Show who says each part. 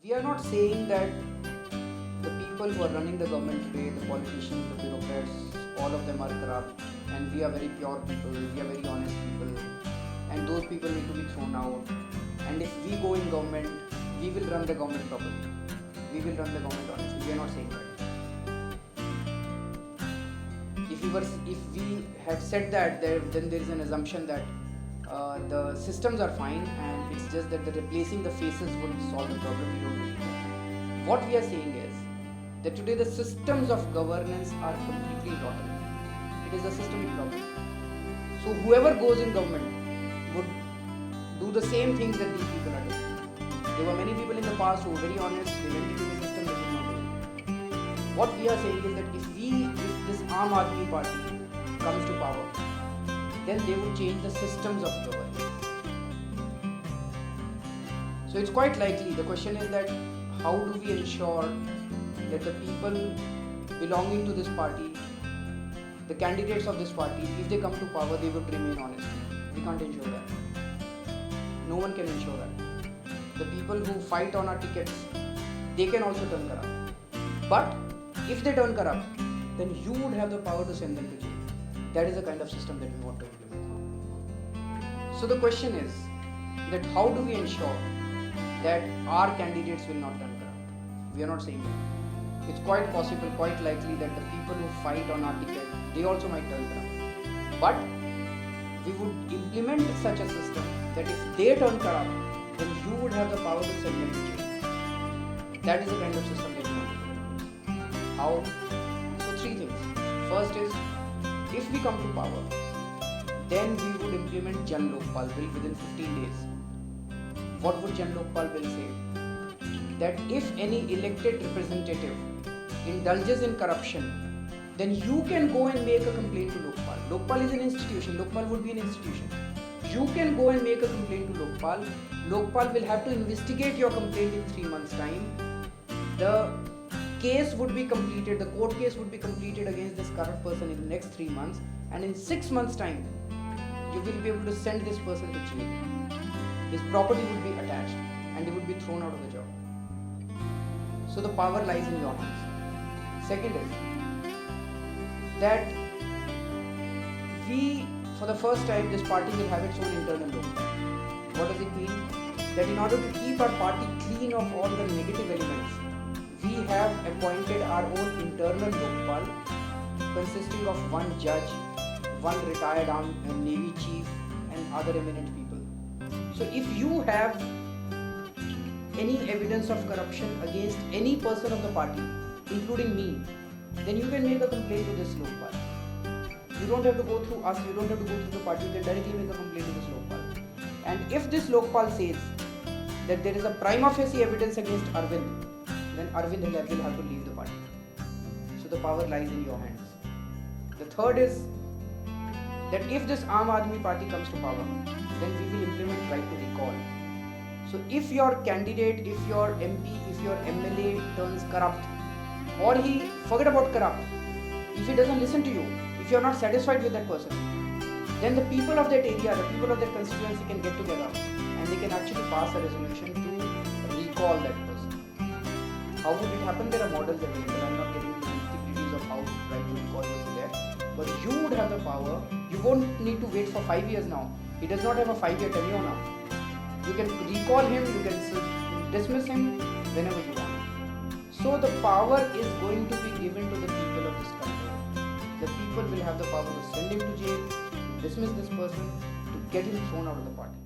Speaker 1: We are not saying that the people who are running the government today, the politicians, the bureaucrats, all of them are corrupt, and we are very pure people, we are very honest people, and those people need to be thrown out. And if we go in government, we will run the government properly. We will run the government honestly. We are not saying that. If we have said that, then there is an assumption that the systems are fine, and it's just that the replacing the faces would solve the problem. We don't believe that. What we are saying is that today the systems of governance are completely rotten. It is a systemic problem. So whoever goes in government would do the same things that these people are doing. There were many people in the past who were very honest. They went into the system. They could not do it. What we are saying is that if this Aam Aadmi party comes to power, then they would change the systems of governance. So it's quite likely. The question is that how do we ensure that the people belonging to this party, the candidates of this party, if they come to power, they would remain honest. We can't ensure that. No one can ensure that. The people who fight on our tickets, they can also turn corrupt. But if they turn corrupt, then you would have the power to send them to jail. That is the kind of system that we want to implement. So the question is that how do we ensure that our candidates will not turn corrupt? We are not saying that. It's quite possible, quite likely that the people who fight on our ticket, they also might turn corrupt. But we would implement such a system that if they turn corrupt, then you would have the power to send them to jail. That is the kind of system that we want to implement. How? So three things. First is, if we come to power, then we would implement Jan Lokpal bill within 15 days. What would Jan Lokpal bill say? That if any elected representative indulges in corruption, then you can go and make a complaint to Lokpal. Lokpal is an institution. Lokpal would be an institution. You can go and make a complaint to Lokpal. Lokpal will have to investigate your complaint in 3 months' time. The case would be completed, the court case would be completed against this corrupt person in the next 3 months, and in 6 months' time, you will be able to send this person to jail. His property would be attached, and he would be thrown out of the job. So the power lies in your hands. Second is that for the first time, this party will have its own internal Lokpal. What does it mean? That in order to keep our party clean of all the negative elements, we have appointed our own internal Lokpal consisting of one judge, one retired Navy chief, and other eminent people. So if you have any evidence of corruption against any person of the party, including me, then you can make a complaint to this Lokpal. You don't have to go through us, you don't have to go through the party, you can directly make a complaint to this Lokpal. And if this Lokpal says that there is a prima facie evidence against Arvind, then Arvind will have to leave the party. So the power lies in your hands. The third is that if this Aam Aadmi party comes to power, then we will implement right to recall. So if your candidate, if your MP, if your MLA turns corrupt, or forget about corrupt, if he doesn't listen to you, if you are not satisfied with that person, then the people of that area, the people of that constituency can get together and they can actually pass a resolution to recall that person. How would it happen? There are models available. I am not getting into the nitty-gritties of how right to recall will be there. But you would have the power. You won't need to wait for 5 years now. He does not have a 5-year tenure now. You can recall him, you can dismiss him whenever you want. So the power is going to be given to the people of this country. The people will have the power to send him to jail, to dismiss this person, to get him thrown out of the party.